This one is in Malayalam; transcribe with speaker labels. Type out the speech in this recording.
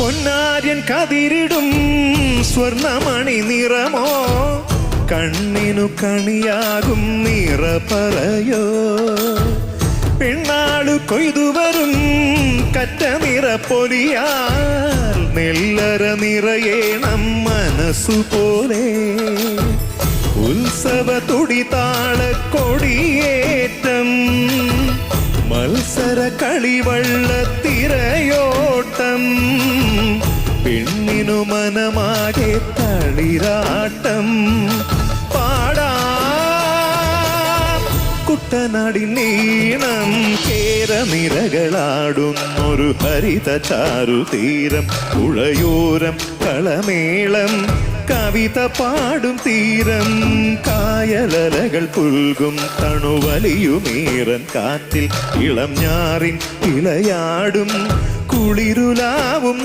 Speaker 1: പൊന്നാര്യൻ കതിരിടും സ്വർണമണി നിറമോ കണ്ണിനു കണിയാകും നിറ പറയോ പെണ്ണാളു കൊയ്തുവരും കറ്റ നിറ പൊലിയാൽ നെല്ലറ നിറയേണം മനസ്സുപോലെ ഉത്സവ തുടിതാള കൊടിയേറ്റം മത്സര കളിവള്ള തിരയോട്ടം പെണ്ണിനു മനമാകെ തളിരാട്ടം കുട്ടനാടിനീണം കേരനിരകളാടുന്നൊരു ഹരിത ചാരുതീരം പുഴയോരം കളമേളം കവിത പാടും തീരം കായലലകൾ പുൽകും തണുവലിയുമീറൻ കാറ്റിൽ ഇളം ഞാറിൻ ഇലയാടും കുളിരുലാവും